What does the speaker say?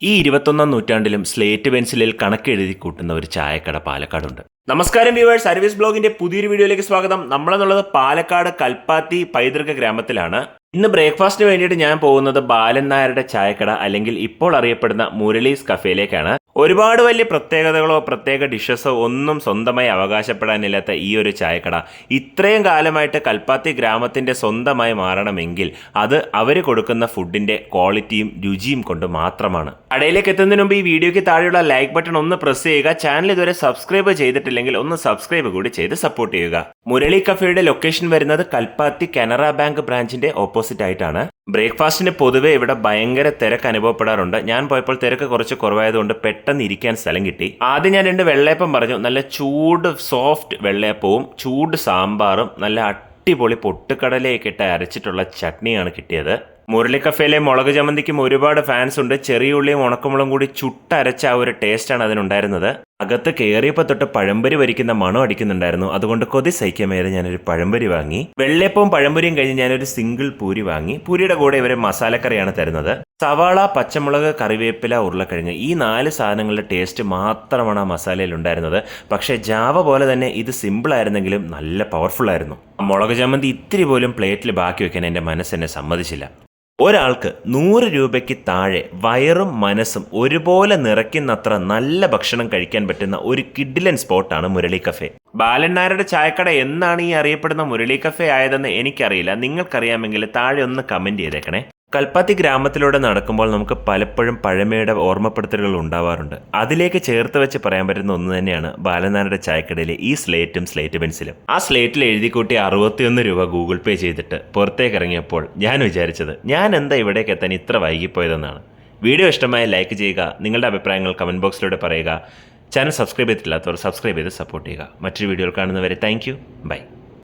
ഈ 21ാം നൂറ്റാണ്ടിലും സ്ലേറ്റ് പെൻസിലിൽ കണക്കെഴുതി കൂട്ടുന്ന ഒരു ചായക്കട പാലക്കാടുണ്ട്. നമസ്കാരം വ്യൂവേഴ്സ്, സർവീസ് ബ്ലോഗിന്റെ പുതിയൊരു വീഡിയോയിലേക്ക് സ്വാഗതം. നമ്മളെന്നുള്ളത് പാലക്കാട് കൽപ്പാത്തി പൈതൃക ഗ്രാമത്തിലാണ്. ഇന്ന് ബ്രേക്ക്ഫാസ്റ്റിന് വേണ്ടിയിട്ട് ഞാൻ പോകുന്നത് ബാലൻ നായരുടെ ചായക്കട അല്ലെങ്കിൽ ഇപ്പോൾ അറിയപ്പെടുന്ന മുരളീസ് കഫേയിലേക്കാണ്. ഒരുപാട് വലിയ പ്രത്യേകതകളോ പ്രത്യേക ഡിഷസോ ഒന്നും സ്വന്തമായി അവകാശപ്പെടാനില്ലാത്ത ഈ ഒരു ചായക്കട ഇത്രയും കാലമായിട്ട് കൽപ്പാത്തി ഗ്രാമത്തിന്റെ സ്വന്തമായി മാറണമെങ്കിൽ അത് അവർ കൊടുക്കുന്ന ഫുഡിന്റെ ക്വാളിറ്റിയും രുചിയും കൊണ്ട് മാത്രമാണ്. കടയിലേക്ക് എത്തുന്നതിന് മുമ്പ് ഈ വീഡിയോയ്ക്ക് താഴെയുള്ള ലൈക്ക് ബട്ടൺ ഒന്ന് പ്രസ് ചെയ്യുക. ചാനൽ ഇതുവരെ സബ്സ്ക്രൈബ് ചെയ്തിട്ടില്ലെങ്കിൽ ഒന്ന് സബ്സ്ക്രൈബ് കൂടി ചെയ്ത് സപ്പോർട്ട് ചെയ്യുക. മുരളി കഫേയുടെ ലൊക്കേഷൻ വരുന്നത് കൽപ്പാത്തി കനറ ബാങ്ക് ബ്രാഞ്ചിന്റെ ഓപ്പോസിറ്റ് ആയിട്ടാണ്. ബ്രേക്ക്ഫാസ്റ്റിന് പൊതുവെ ഇവിടെ ഭയങ്കര തിരക്ക് അനുഭവപ്പെടാറുണ്ട്. ഞാൻ പോയപ്പോൾ തിരക്ക് കുറച്ച് കുറവായതുകൊണ്ട് പെട്ടെന്ന് ഇരിക്കാൻ സ്ഥലം കിട്ടി. ആദ്യം ഞാൻ 2 വെള്ളയപ്പം പറഞ്ഞു. നല്ല ചൂട് സോഫ്റ്റ് വെള്ളയപ്പവും ചൂട് സാമ്പാറും നല്ല അടിപൊളി പൊട്ടുകടലയൊക്കെ ഇട്ട് അരച്ചിട്ടുള്ള ചട്നിയാണ് കിട്ടിയത്. മുരളി കഫേയിലെ മുളക് ചമ്മന്തിക്കും ഒരുപാട് ഫാൻസ് ഉണ്ട്. ചെറിയ ഉള്ളിയും ഉണക്കമുളകും കൂടി ചുട്ടരച്ച ആ ഒരു ടേസ്റ്റാണ് അതിനുണ്ടായിരുന്നത്. അകത്ത് കയറിയപ്പോൾ തൊട്ട് പഴംപൊരി വരിക്കുന്ന മണം അടിക്കുന്നുണ്ടായിരുന്നു. അതുകൊണ്ട് കൊതി സഹിക്കാമേറെ ഞാനൊരു പഴംപൊരി വാങ്ങി. വെള്ളയപ്പവും പഴംപൊരിയും കഴിഞ്ഞ് ഞാനൊരു സിംഗിൾ പൂരി വാങ്ങി. പൂരിയുടെ കൂടെ ഇവർ മസാലക്കറിയാണ് തരുന്നത്. സവാള, പച്ചമുളക്, കറിവേപ്പില, ഉരുളക്കിഴങ്ങ്, ഈ 4 സാധനങ്ങളുടെ ടേസ്റ്റ് മാത്രമാണ് ആ മസാലയിൽ ഉണ്ടായിരുന്നത്. പക്ഷേ ജാവ പോലെ തന്നെ ഇത് സിമ്പിൾ ആയിരുന്നെങ്കിലും നല്ല പവർഫുൾ ആയിരുന്നു. മുളക് ചമ്മന്തി ഇത്തിരി പോലും പ്ലേറ്റിൽ ബാക്കി വെക്കാൻ എൻ്റെ മനസ്സെന്നെ സമ്മതിച്ചില്ല. ഒരാൾക്ക് 100 രൂപയ്ക്ക് താഴെ വയറും മനസ്സും ഒരുപോലെ നിറയ്ക്കുന്നത്ര നല്ല ഭക്ഷണം കഴിക്കാൻ പറ്റുന്ന ഒരു കിഡിലൻ സ്പോട്ടാണ് മുരളി കഫേ. ബാലൻ നായരുടെ ചായക്കട എന്നാണ് ഈ അറിയപ്പെടുന്ന മുരളി കഫേ ആയതെന്ന് എനിക്കറിയില്ല. നിങ്ങൾക്കറിയാമെങ്കിൽ താഴെ ഒന്ന് കമൻറ്റ് ചെയ്തേക്കണേ. കൽപ്പാത്തി ഗ്രാമത്തിലൂടെ നടക്കുമ്പോൾ നമുക്ക് പലപ്പോഴും പഴമയുടെ ഓർമ്മപ്പെടുത്തലുകൾ ഉണ്ടാവാറുണ്ട്. അതിലേക്ക് ചേർത്ത് വെച്ച് പറയാൻ പറ്റുന്ന ഒന്ന് തന്നെയാണ് ബാലനാരുടെ ചായക്കടയിലെ ഈ സ്ലേറ്റ് പെൻസിലും. ആ സ്ലേറ്റിൽ എഴുതിക്കൂട്ടി 61 രൂപ ഗൂഗിൾ പേ ചെയ്തിട്ട് പുറത്തേക്ക് ഇറങ്ങിയപ്പോൾ ഞാൻ വിചാരിച്ചത് ഞാൻ എന്താ ഇവിടേക്ക് എത്താൻ ഇത്ര വൈകിപ്പോയതെന്നാണ്. വീഡിയോ ഇഷ്ടമായ ലൈക്ക് ചെയ്യുക. നിങ്ങളുടെ അഭിപ്രായങ്ങൾ കമൻറ്റ് ബോക്സിലൂടെ പറയുക. ചാനൽ സബ്സ്ക്രൈബ് ചെയ്തിട്ടില്ലാത്തവർ സബ്സ്ക്രൈബ് ചെയ്ത് സപ്പോർട്ട് ചെയ്യുക. മറ്റൊരു വീഡിയോയിൽ കാണുന്നവരെ താങ്ക് യു. ബൈ.